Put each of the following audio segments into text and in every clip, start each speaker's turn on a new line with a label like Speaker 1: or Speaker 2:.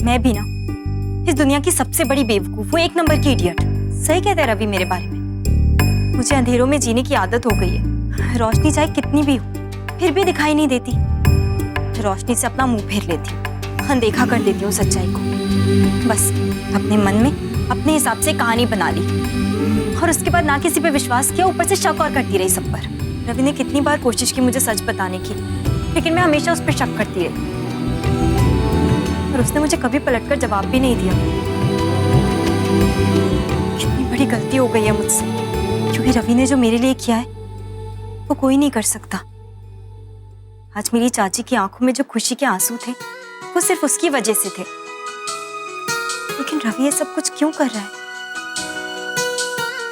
Speaker 1: मैं भी ना इस दुनिया की सबसे बड़ी बेवकूफ, वो एक नंबर की इडियट। सही कहता है रवि मेरे बारे में। मुझे अंधेरों में जीने की आदत हो गई है। रोशनी चाहे कितनी भी हो फिर भी दिखाई नहीं देती। रोशनी से अपना मुंह फेर लेती हूँ, अनदेखा कर देती हूँ सच्चाई को। बस अपने मन में अपने हिसाब से कहानी बना ली और उसके बाद ना किसी पे विश्वास किया, ऊपर से शक और करती रही सब पर। रवि ने कितनी बार कोशिश की मुझे सच बताने की, लेकिन मैं हमेशा उस पर शक करती रही और उसने मुझे कभी पलटकर जवाब भी नहीं दिया। कितनी बड़ी गलती हो गई है मुझसे, क्योंकि रवि ने जो मेरे लिए किया है वो कोई नहीं कर सकता। आज मेरी चाची की आंखों में जो खुशी के आंसू थे वो सिर्फ उसकी वजह से थे। लेकिन रवि ये सब कुछ क्यों कर रहा है?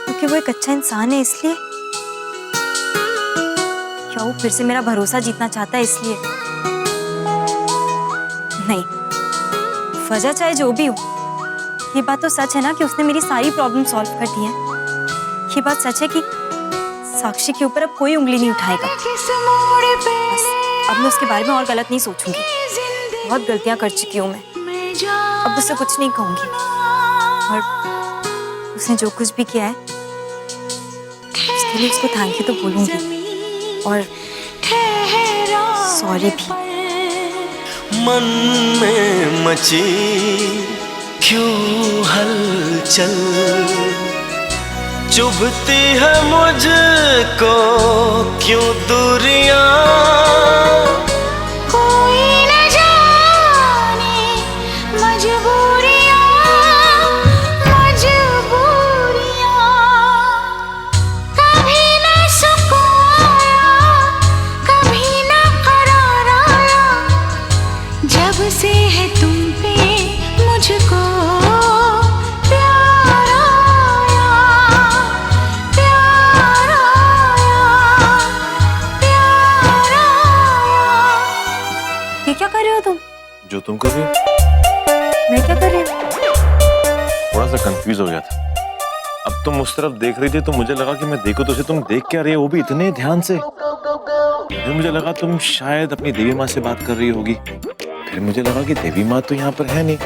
Speaker 1: क्योंकि वो एक अच्छा इंसान है इसलिए? क्या वो फिर से मेरा भरोसा जीतना चाहता है इसलिए? नहीं, वजह चाहे जो भी हो, ये बात तो सच है ना कि उसने मेरी सारी प्रॉब्लम सॉल्व कर दी है। ये बात सच है कि साक्षी के ऊपर अब कोई उंगली नहीं उठाएगा। बस अब मैं उसके बारे में और गलत नहीं सोचूंगी। बहुत गलतियां कर चुकी हूँ मैं, अब उससे कुछ नहीं कहूंगी। और उसने जो कुछ भी किया है उसके लिए उसको थैंक यू तो बोलूंगी और सॉरी भी।
Speaker 2: मन में मची क्यों हलचल, चुभती है मुझको क्यों दूरियां,
Speaker 3: कोई न जाने मजबूरियां, मजबूरियां, कभी न सुकून आया, कभी न करार आया, जब से है तुम पे मुझको प्यार आया, प्यार आया, प्यार आया।
Speaker 1: ये क्या कर रहे हो तुम?
Speaker 4: जो तुम कर रही हो।
Speaker 1: मैं क्या कर रही हूँ?
Speaker 4: थोड़ा सा कंफ्यूज हो गया था। अब तुम उस तरफ देख रही थी तो मुझे लगा कि मैं देखूं तो उसे। तुम देख क्या रही हो, वो भी इतने ध्यान से? फिर मुझे लगा तुम शायद अपनी देवी माँ से बात कर रही होगी। फिर मुझे लगा कि देवी माँ तो यहाँ पर है नहीं,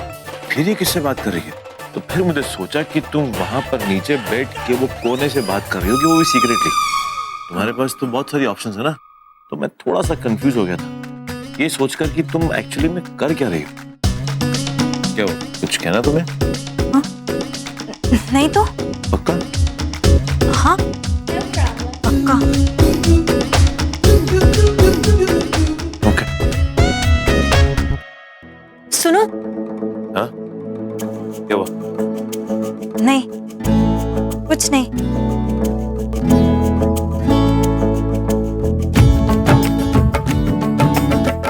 Speaker 4: फिर ये किससे बात कर रही है? तो फिर मुझे सोचा कि तुम वहां पर नीचे बैठ के वो कोने से बात कर रही होगी, वो भी सीक्रेटली। तुम्हारे पास तो बहुत सारी ऑप्शंस है ना, तो मैं थोड़ा सा कंफ्यूज हो गया था ये सोचकर कि तुम एक्चुअली में कर क्या रही हो। क्या हो, कुछ कहना तुम्हें?
Speaker 1: हाँ? नहीं तो।
Speaker 4: पक्का?
Speaker 1: हाँ पक्का।
Speaker 4: ओके।
Speaker 1: सुनो।
Speaker 4: हाँ क्या हुआ?
Speaker 1: नहीं कुछ नहीं।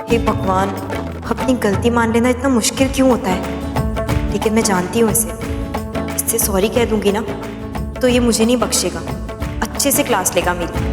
Speaker 1: हे भगवान, अपनी गलती मान लेना इतना मुश्किल क्यों होता है? लेकिन मैं जानती हूँ इससे सॉरी कह दूंगी ना तो ये मुझे नहीं बख्शेगा, अच्छे से क्लास लेगा मेरी।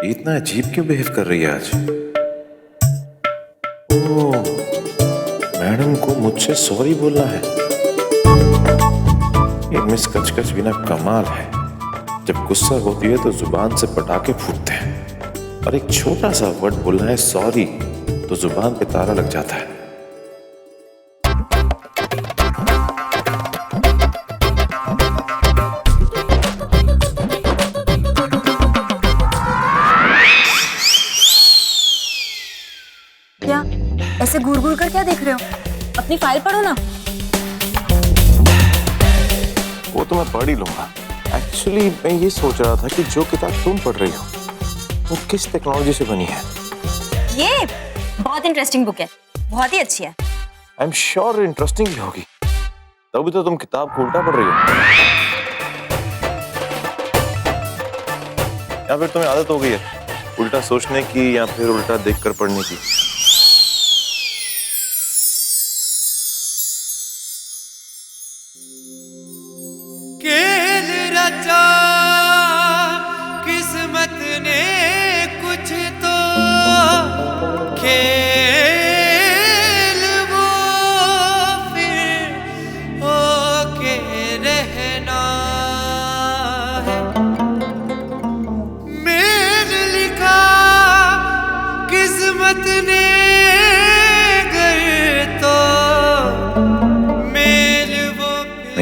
Speaker 4: इतना अजीब क्यों बिहेव कर रही है आज? ओह, मैडम को मुझसे सॉरी बोलना है। ये मिस कचकच भी ना कमाल है। जब गुस्सा होती है तो जुबान से पटाखे फूटते हैं, और एक छोटा सा वर्ड बोलना है सॉरी तो जुबान पे ताला लग जाता है।
Speaker 1: क्या ऐसे घूर घूर कर क्या देख रहे हो? अपनी फाइल पढ़ो ना।
Speaker 4: वो तो मैं पढ़ ही लूंगा। एक्चुअली मैं ये सोच रहा था कि जो किताब तुम पढ़ रही हो वो किस टेक्नोलॉजी से बनी है।
Speaker 1: ये बहुत इंटरेस्टिंग बुक है, बहुत ही अच्छी है।
Speaker 4: आई एम श्योर इंटरेस्टिंग भी होगी, तभी तो तुम किताब को उल्टा पढ़ रही हो। या फिर तुम्हें आदत हो गई है उल्टा सोचने की या फिर उल्टा देखकर पढ़ने की।
Speaker 2: खेल रचा किस्मत ने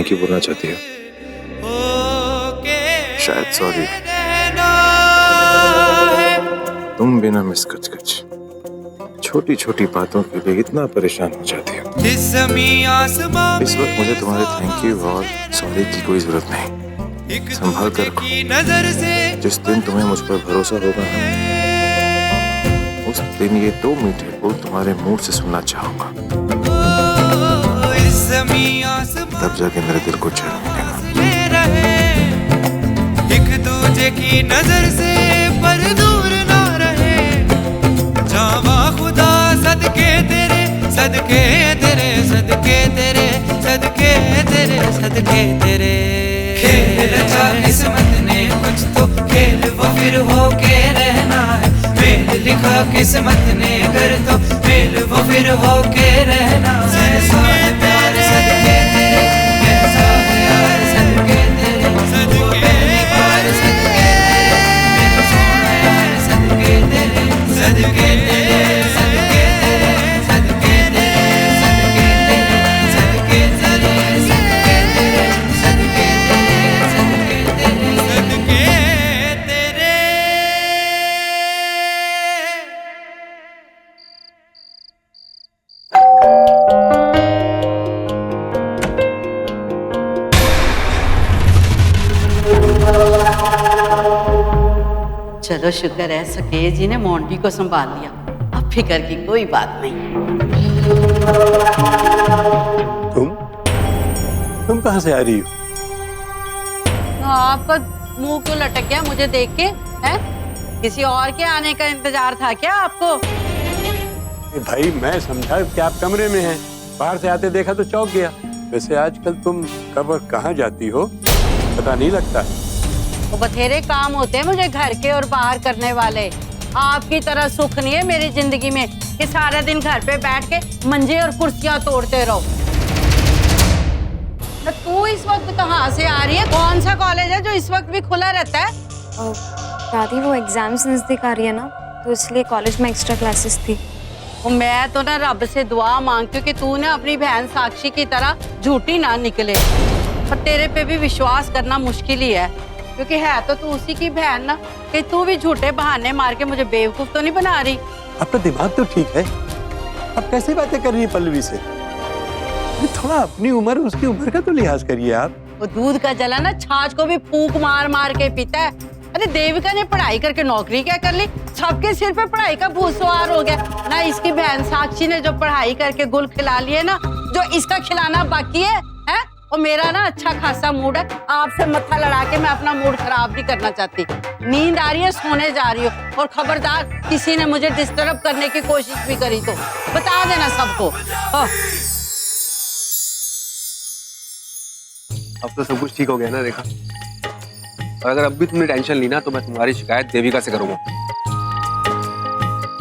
Speaker 4: थैंक यू बोलना चाहती हो? शायद सॉरी। तुम बिना मिस कच छोटी छोटी बातों के लिए इतना परेशान हो जाती हो। इस वक्त मुझे तुम्हारे थैंक यू और सॉरी की कोई जरूरत नहीं। संभाल कर रखो। जिस दिन तुम्हें मुझ पर भरोसा होगा ना, उस दिन ये 2 मीठे बोल तुम्हारे मुंह से सुनना चाहूंगा। तब जाके मेरे दिल को चैन मिलेगा।
Speaker 5: एक दूजे की नजर से पर दूर ना रहे, जावा खुदा सदके तेरे, सदके तेरे, सदके तेरे, सदके तेरे, सदके तेरे। खेल रचा किस्मत ने कुछ तो खेल वो फिर हो के रहना है। मेल लिखा किस्मत ने कर तो मेल वो फिर हो के रहना है। प्यार सदके तेरे, कैसा है यार सदके तेरे, वो पहली बार सदके तेरे, मेरे सोना यार सदके तेरे, सदके तेरे, सदके तेरे, सदके तेरे, सदके तेरे, सदके तेरे, सदके तेरे, सदके तेरे, सदके तेरे, सदके तेरे।
Speaker 6: चलो शुक्र है सकेत जी ने मोंटी को संभाल लिया, अब फिक्र की कोई बात नहीं।
Speaker 7: तुम कहाँ से आ रही हो?
Speaker 6: आपका मुंह क्यों लटक गया मुझे देख के? हैं? किसी और के आने का इंतजार था क्या आपको?
Speaker 7: भाई मैं समझा कि आप कमरे में हैं, बाहर से आते देखा तो चौंक गया। वैसे आजकल तुम कब और कहाँ जाती हो पता नहीं लगता।
Speaker 6: वो बथेरे काम होते हैं मुझे घर के और बाहर करने वाले। आपकी तरह सुख नहीं है मेरी जिंदगी में कि सारा दिन घर पे बैठ के मंजे और कुर्सियां तोड़ते रहो। तू इस वक्त कहाँ से आ रही है? कौन सा कॉलेज है जो इस वक्त भी खुला रहता है?
Speaker 1: दादी वो एग्जाम्स नजदीक आ रही है ना, तो इसलिए कॉलेज में एक्स्ट्रा क्लासेस थी।
Speaker 6: मैं तो ना रब से दुआ मांगती हूँ कि तू ना अपनी बहन साक्षी की तरह झूठी ना निकले। पर तेरे पे भी विश्वास करना मुश्किल ही है, क्योंकि है तो तू उसी की बहन ना, कि तू भी झूठे बहाने मार के मुझे बेवकूफ तो नहीं बना रही।
Speaker 7: आपका दिमाग तो ठीक है, आप कैसी बातें कर रही है पल्लवी से? थोड़ा अपनी उम्र उसकी उम्र का तो लिहाज करिए आप।
Speaker 6: वो दूध का जला ना छाछ को भी फूंक मार मार के पीता है। अरे देविका ने पढ़ाई करके नौकरी क्या कर ली? सबके सिर पे पढ़ाई का भूत सवार हो गया ना। इसकी बहन साक्षी ने जो पढ़ाई करके गुल खिला लिए ना, जो इसका खिलाना बाकी है, हैं? और मेरा ना अच्छा खासा मूड है, आपसे मत्था लड़ा के मैं अपना मूड खराब नहीं करना चाहती। नींद आ रही है, सोने जा रही हो, और खबरदार किसी ने मुझे डिस्टर्ब करने की कोशिश भी करी तो बता देना सबको।
Speaker 8: अब तो सब कुछ ठीक हो गया ना रेखा? और अगर अब भी तुमने टेंशन ली ना तो मैं तुम्हारी शिकायत देविका से करूंगा।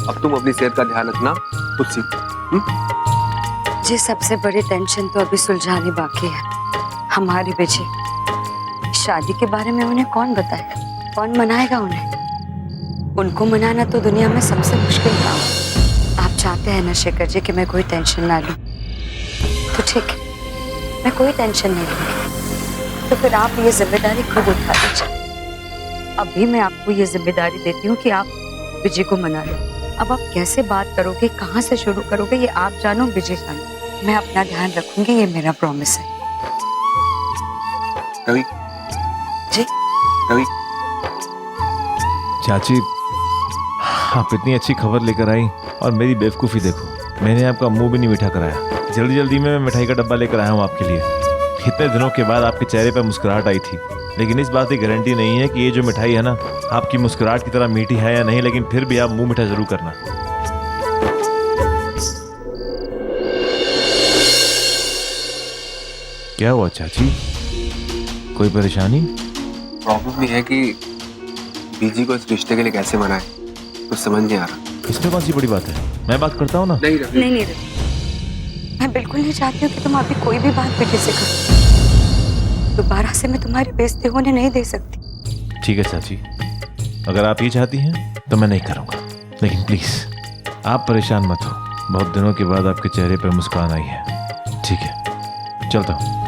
Speaker 8: अब तुम अपनी सेहत का ध्यान रखना खुद से।
Speaker 9: जी सबसे बड़ी टेंशन तो अभी सुलझानी बाकी है। हमारी विजय शादी के बारे में उन्हें कौन बताएगा, कौन मनाएगा उन्हें? उनको मनाना तो दुनिया में सबसे मुश्किल काम है। आप चाहते हैं ना शेखर जी कि मैं कोई टेंशन ना लूं, तो ठीक है, मैं कोई टेंशन नहीं लूंगी। तो फिर आप ये जिम्मेदारी खुद उठा लीजिए। अभी मैं आपको ये जिम्मेदारी देती हूँ कि आप विजय को मना लो। अब आप कैसे बात करोगे, कहाँ से शुरू करोगे, ये आप जानो, विजय जानो। मैं अपना ध्यान रखूंगी, ये मेरा प्रॉमिस है।
Speaker 8: रवि
Speaker 9: जी
Speaker 8: रवि,
Speaker 4: चाची आप इतनी अच्छी खबर लेकर आई और मेरी बेवकूफ़ी देखो। मैंने आपका मुंह भी नहीं मीठा कराया। जल्दी जल्दी में मैं मिठाई का डब्बा लेकर आया हूँ आपके लिए। इतने दिनों के बाद आपके चेहरे पर मुस्कुराहट आई थी, लेकिन इस बात की गारंटी नहीं है कि ये जो मिठाई है ना आपकी मुस्कुराहट की तरह मीठी है या नहीं, लेकिन फिर भी आप मुंह मीठा जरूर करना। क्या हुआ चाची, कोई परेशानी?
Speaker 8: प्रॉब्लम ये है कि बीजी को इस रिश्ते के लिए कैसे मनाए, कुछ समझ नहीं आ रहा।
Speaker 4: इसमें कौन सी बड़ी बात है, मैं बात करता हूँ ना।
Speaker 8: नहीं रवि,
Speaker 9: नहीं रवि, मैं बिल्कुल नहीं चाहती हूँ कि तुम अभी कोई भी बात विजय से करो। दोबारा से मैं तुम्हारी बेइज्जती होने नहीं दे सकती।
Speaker 4: ठीक है चाची, अगर आप ये चाहती हैं तो मैं नहीं करूँगा, लेकिन प्लीज आप परेशान मत हो। बहुत दिनों के बाद आपके चेहरे पर मुस्कान आई है। ठीक है, चलता हूँ।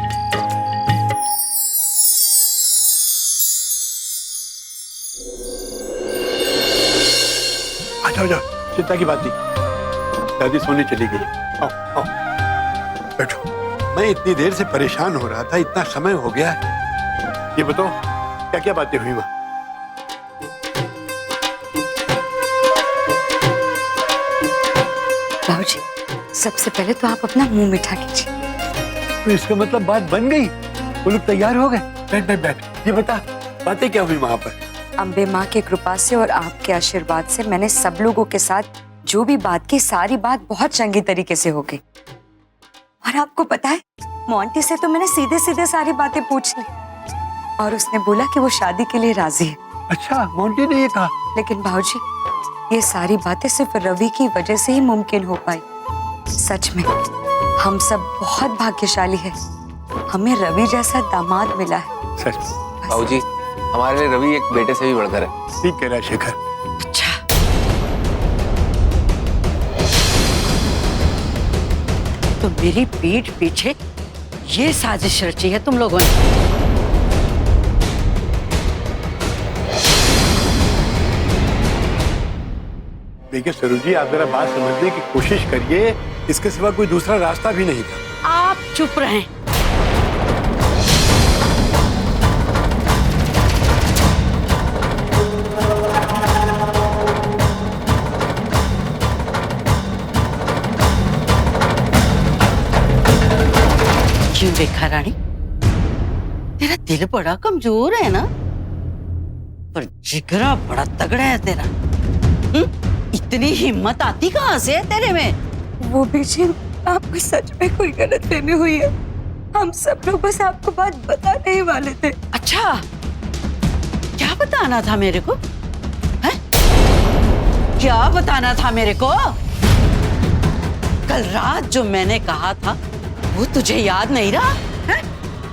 Speaker 7: जाओ जाओ, चिंता की बात नहीं, दादी सोने चली गई। आओ आओ बैठो। मैं इतनी देर से परेशान हो रहा था, इतना समय हो गया है। ये बताओ क्या क्या बातें हुई वहां?
Speaker 9: बाबूजी, सबसे पहले तो आप अपना मुंह मीठा कीजिए।
Speaker 7: तो इसका मतलब बात बन गई, वो लोग तैयार हो गए। बैठ बैठ बैठ, ये बता बातें क्या हुई वहां पर?
Speaker 9: अम्बे माँ की कृपा से और आपके आशीर्वाद से मैंने सब लोगों के साथ जो भी बात की, सारी बात बहुत चंगी तरीके से हो गई। और आपको पता है, मोंटी से तो मैंने सीधे सीधे सारी बातें पूछ ली और उसने बोला कि वो शादी के लिए राजी है।
Speaker 7: अच्छा, मोंटी ने ये कहा?
Speaker 9: लेकिन भाऊजी, ये सारी बातें सिर्फ रवि की वजह से ही मुमकिन हो पाई। सच में हम सब बहुत भाग्यशाली है, हमें रवि जैसा दामाद मिला है।
Speaker 7: सच?
Speaker 8: बाबूजी, हमारे लिए रवि एक बेटे से भी बढ़कर है।
Speaker 7: ठीक कह रहा है शेखर।
Speaker 6: अच्छा, तो मेरी पीठ पीछे ये साजिश रची है तुम लोगों ने।
Speaker 7: देखिए सरू जी, आप जरा बात समझने की कोशिश करिए, इसके सिवा कोई दूसरा रास्ता भी नहीं था।
Speaker 6: आप चुप रहें। क्यों रेखा रानी, तेरा दिल बड़ा कमजोर है ना, पर जिगरा बड़ा तगड़ा है तेरा। इतनी हिम्मत आती कहाँ से है तेरे में?
Speaker 9: वो भी जी, आपको सच में कोई गलतफहमी हुई है। हम सब लोग बस आपको बात बताने ही वाले थे।
Speaker 6: अच्छा, क्या बताना था मेरे को? है? क्या बताना था मेरे को? कल रात जो मैंने कहा था वो तुझे याद नहीं रहा है?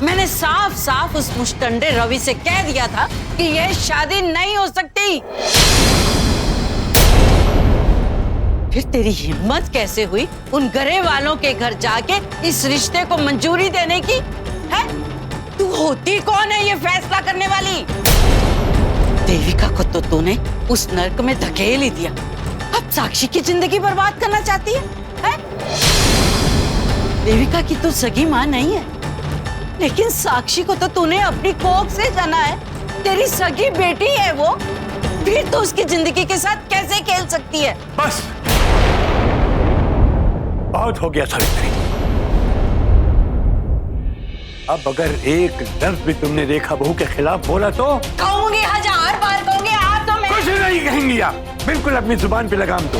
Speaker 6: मैंने साफ साफ उस मुश्तंडे रवि से कह दिया था कि यह शादी नहीं हो सकती। फिर तेरी हिम्मत कैसे हुई उन घरे वालों के घर जाके इस रिश्ते को मंजूरी देने की? है? तू होती कौन है ये फैसला करने वाली? देविका को तो तूने उस नर्क में धकेल ही दिया, अब साक्षी की जिंदगी बर्बाद करना चाहती है? देविका की तो सगी माँ नहीं है, लेकिन साक्षी को तो तूने अपनी कोख से जाना है, तेरी सगी बेटी है वो, फिर तो उसकी जिंदगी के साथ कैसे खेल सकती है?
Speaker 7: बस बहुत हो गया सावित्री। अब अगर एक लफ्ज भी तुमने रेखा बहू के खिलाफ बोला तो
Speaker 6: कहूंगी, 1000 बार कहूंगी। आप तो
Speaker 7: कुछ नहीं कहेंगी आप, बिल्कुल अपनी जुबान पे लगाम दो।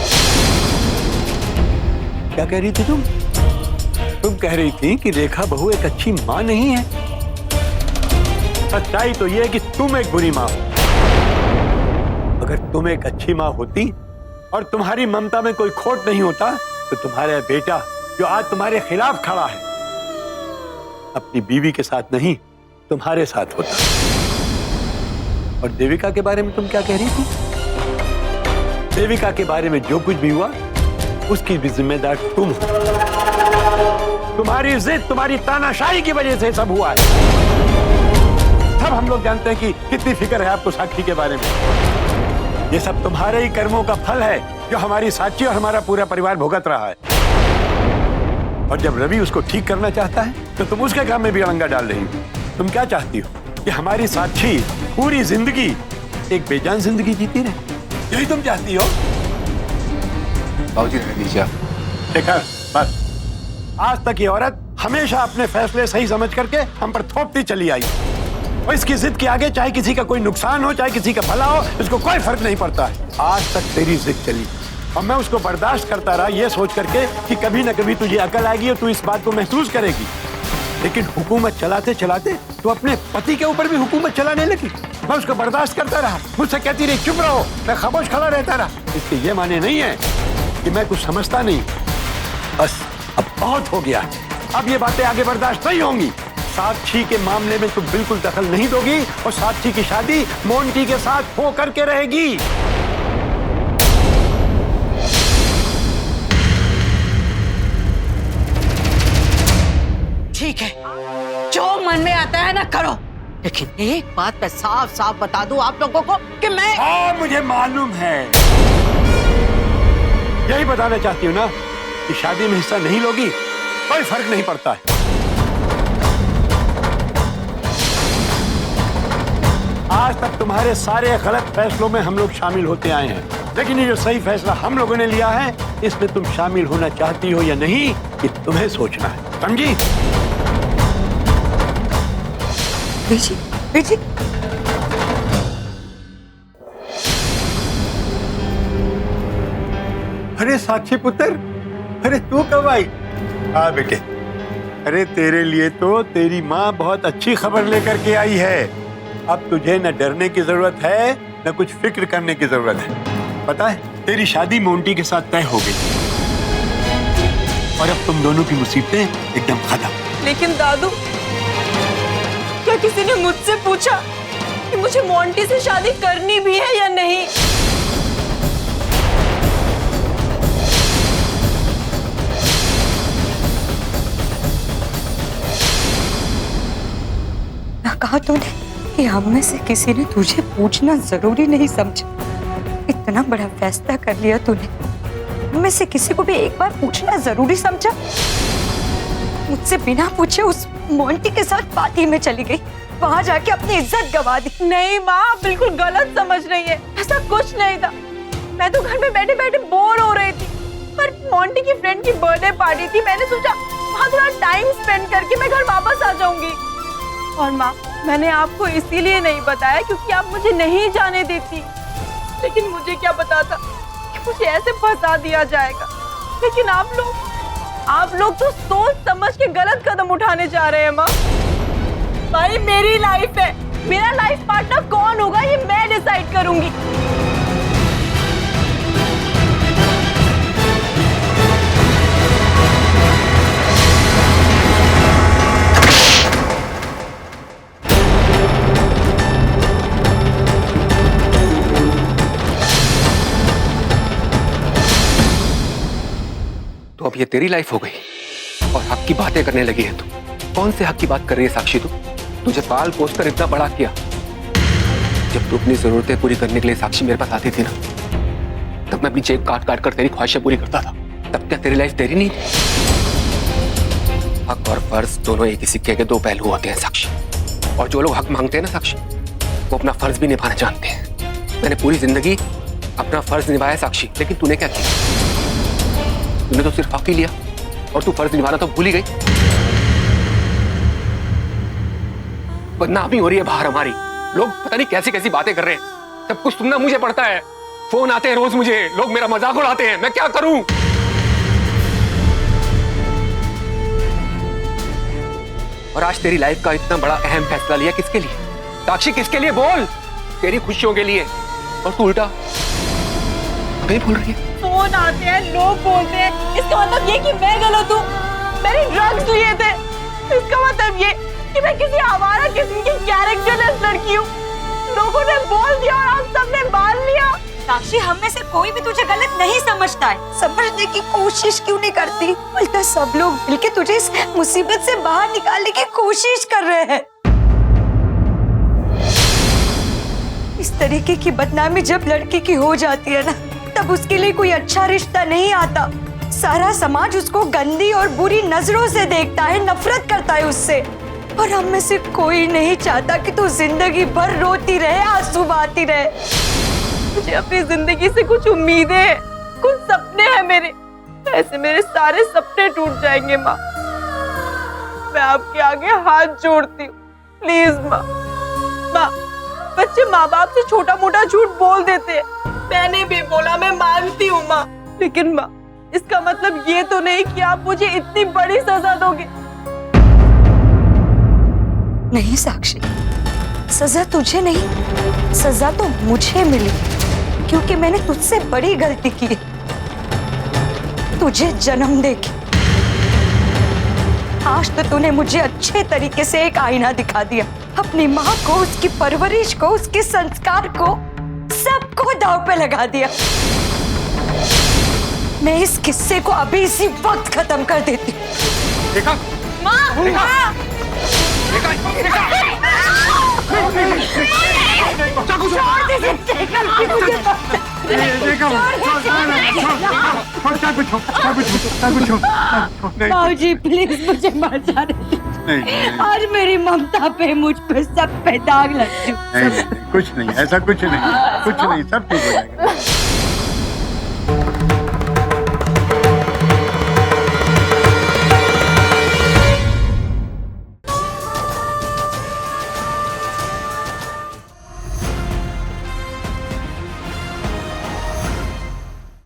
Speaker 7: क्या कह रही थी तुम? तुम कह रही थी कि रेखा बहू एक अच्छी माँ नहीं है। सच्चाई तो यह है कि तुम एक बुरी माँ हो। अगर तुम एक अच्छी माँ होती और तुम्हारी ममता में कोई खोट नहीं होता तो तुम्हारा बेटा जो आज तुम्हारे खिलाफ खड़ा है अपनी बीवी के साथ नहीं तुम्हारे साथ होता। और देविका के बारे में तुम क्या कह रही थी? देविका के बारे में जो कुछ भी हुआ उसकी भी जिम्मेदार तुम हो। तुम्हारी जिद, तुम्हारी तानाशाही की वजह से सब हुआ है। सब हम लोग जानते हैं कि कितनी फिक्र है आपको साक्षी के बारे में। ये सब तुम्हारे ही कर्मों का फल है जो हमारी साक्षी और हमारा पूरा परिवार भुगत रहा है। और जब रवि उसको ठीक करना चाहता है तो तुम उसके काम में भी अड़ंगा डाल रही हो। तुम क्या चाहती हो कि हमारी साक्षी पूरी जिंदगी एक बेजान जिंदगी जीती रहे? यही तुम चाहती हो?
Speaker 8: बाबूजी रहने दीजिए आप।
Speaker 7: शेखर, बस आज तक ये औरत हमेशा अपने फैसले सही समझ करके हम पर थोपती चली आई और इसकी जिद के आगे चाहे किसी का कोई नुकसान हो चाहे किसी का भला हो, इसको कोई फर्क नहीं पड़ता है। आज तक तेरी जिद चली और मैं उसको बर्दाश्त करता रहा ये सोच करके कि कभी न कभी तुझे अकल आएगी और तू इस बात को महसूस करेगी। लेकिन हुकूमत चलाते चलाते तू अपने पति के ऊपर भी हुकूमत चलाने लगी। मैं उसको बर्दाश्त करता रहा, मुझसे कहती रही चुप रहो, मैं खामोश खड़ा रहता रहा। इसके ये माने नहीं है कि मैं कुछ समझता नहीं। बस अब बहुत हो गया, अब ये बातें आगे बर्दाश्त नहीं होंगी। साक्षी के मामले में तुम बिल्कुल दखल नहीं दोगी और साक्षी की शादी मोंटी के साथ हो करके रहेगी।
Speaker 6: ठीक है, जो मन में आता है ना करो, लेकिन एक बात मैं साफ साफ बता दूं आप लोगों को कि मैं
Speaker 7: हाँ, मुझे मालूम है यही बताना चाहती हूँ ना कि शादी में हिस्सा नहीं लोगी, कोई फर्क नहीं पड़ता है। आज तक तुम्हारे सारे गलत फैसलों में हम लोग शामिल होते आए हैं, लेकिन ये जो सही फैसला हम लोगों ने लिया है, इसमें तुम शामिल होना चाहती हो या नहीं, ये तुम्हें सोचना है, समझी?
Speaker 9: बेटी, बेटी।
Speaker 7: अरे साक्षी पुत्र, अरे तू कब आई? हाँ बेटे, अरे तेरे लिए तो तेरी माँ बहुत अच्छी खबर लेकर के आई है। अब तुझे न डरने की जरूरत है न कुछ फिक्र करने की जरूरत है। पता है, तेरी शादी मोंटी के साथ तय हो गई और अब तुम दोनों की मुसीबतें एकदम खत्म।
Speaker 1: लेकिन दादू, क्या किसी ने मुझसे पूछा कि मुझे मोंटी से शादी करनी भी है या नहीं?
Speaker 9: ना कहा तूने कि हम में से किसी ने तुझे पूछना जरूरी नहीं समझा। इतना बड़ा फैसला कर लिया तूने, हम में से किसी को भी एक बार पूछना जरूरी समझा? मुझसे बिना पूछे उस मोंटी के साथ पार्टी में चली गई, वहां जाके अपनी इज्जत गवा दी।
Speaker 1: नहीं माँ, आप बिल्कुल गलत समझ रही है। ऐसा कुछ नहीं था। मैं तो घर में बैठे बैठे बोर हो रही थी, पर मोंटी की फ्रेंड की बर्थडे पार्टी थी। मैंने सोचा वहाँ थोड़ा टाइम स्पेंड करके मैं घर वापस आ जाऊंगी। और माँ, मैंने आपको इसीलिए नहीं बताया क्योंकि आप मुझे नहीं जाने देती। लेकिन मुझे क्या पता था कि मुझे ऐसे फंसा दिया जाएगा। लेकिन आप लोग तो सोच समझ के गलत कदम उठाने जा रहे हैं माँ। भाई मेरी लाइफ है, मेरा लाइफ पार्टनर कौन होगा ये मैं डिसाइड करूंगी।
Speaker 8: तो अब ये तेरी लाइफ हो गई और हक की बातें करने लगी है तू। कौन से हक की बात कर रही है साक्षी? तुझे पाल पोस कर इतना बड़ा किया। जब तू अपनी जरूरतें पूरी करने के लिए साक्षी मेरे पास आती थी ना, तब मैं अपनी जेब काट काट कर तेरी ख्वाहिशें पूरी करता था। तब क्या तेरी लाइफ तेरी नहीं थी? हक और फर्ज दोनों एक ही सिक्के के दो पहलू होते हैं साक्षी। और जो लोग हक मांगते हैं ना साक्षी, वो अपना फर्ज भी निभाना जानते हैं। मैंने पूरी जिंदगी अपना फर्ज निभाया साक्षी, लेकिन तूने क्या किया? तूने तो सिर्फ हक ही लिया और तू फर्ज निभाना तो भूल ही गई। बदनामी हो रही है बाहर हमारी, लोग पता नहीं कैसी कैसी बातें कर रहे हैं। सब कुछ सुनना मुझे पड़ता है, फोन आते हैं रोज मुझे, लोग मेरा मजाक उड़ाते हैं। मैं क्या करूं? और आज तेरी लाइफ का इतना बड़ा अहम फैसला लिया किसके लिए साक्षी? किसके लिए बोल? तेरी खुशियों के लिए। और तू उल्टा हमें भूल रही है।
Speaker 1: फोन आते हैं, लोग बोलते हैं, इसका मतलब ये कि मैं गलत हूँ, मैंने ड्रग्स लिए थे। इसका मतलब ये कि मैं किसी आवारा किस्म की कैरेक्टरलेस लड़की हूँ। लोगों ने बोल दिया और आप सबने मान लिया।
Speaker 9: साक्षी, हम में से कोई भी तुझे गलत नहीं समझता है। समझने की कोशिश क्यों नहीं करती? उल्टा सब लोग मिलके तुझे इस मुसीबत से बाहर निकालने की कोशिश कर रहे हैं। इस तरीके की बदनामी जब लड़की की हो जाती है ना, तब उसके लिए कोई अच्छा रिश्ता नहीं आता। सारा समाज उसको गंदी और बुरी नजरों से देखता है, नफरत करता है उससे। और हम में से कोई नहीं चाहता कि तू जिंदगी भर रोती रहे, आंसू बहाती रहे।
Speaker 1: मुझे अपनी जिंदगी से कुछ उम्मीदें हैं, कुछ सपने हैं मेरे। ऐसे मेरे सारे सपने टूट जाएंगे माँ। मैं आपके आगे हाथ जोड़ती हूँ, प्लीज माँ। माँ, बच्चे माँ बाप से छोटा मोटा झूठ बोल देते हैं, मैंने भी बोला, मैं मानती हूँ माँ। लेकिन माँ, इसका मतलब ये तो नहीं कि आप मुझे इतनी बड़ी सजा दोगे।
Speaker 9: नहीं साक्षी, सजा तुझे नहीं, सजा तो मुझे मिली, क्योंकि मैंने तुझसे बड़ी गलती की, तुझे जन्म देके। आज तो तूने मुझे अच्छे तरीके से एक आईना दिखा दिया। अपनी माँ को, उसकी परवरिश को, उसके संस्कार को, सबको दांव पे लगा दिया। मैं इस किस्से को अभी इसी वक्त खत्म कर देती हूँ।
Speaker 8: देखा?
Speaker 1: माँ, माँ!
Speaker 7: देखा?
Speaker 1: छोड़ दीजिए,
Speaker 9: बाबूजी प्लीज मुझे मर जाने दीजिए। आज मेरी ममता पे, मुझ पे, सब पे दाग लग चुका।
Speaker 10: कुछ नहीं, ऐसा कुछ नहीं, सब ठीक हो जाएगा।